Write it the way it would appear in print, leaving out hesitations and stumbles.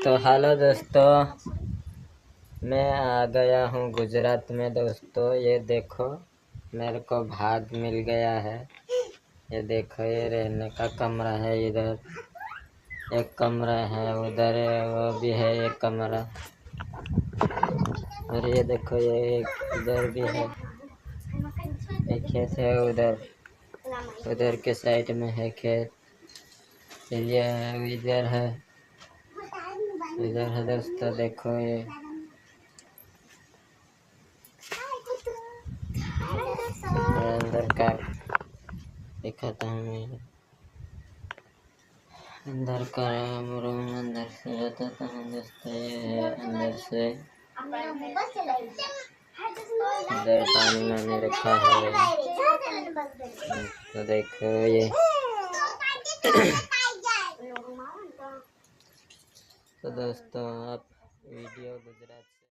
तो हेलो दोस्तों, मैं आ गया हूँ गुजरात में। दोस्तों ये देखो, मेरे को भाग मिल गया है। ये देखो, ये रहने का कमरा है। इधर एक कमरा है, उधर वो भी है एक कमरा। और ये देखो, ये इधर भी है एक खेत है। उधर के साइड में है खेत। ये इधर है दोस्तों। देखो ये अंदर का दिखाता हूँ मैं। अंदर का रूम अंदर से बताता हूँ दोस्तों। ये है अंदर से। इधर पानी मैंने रखा है। तो देखो ये तो दोस्तों, आप वीडियो गुजरात से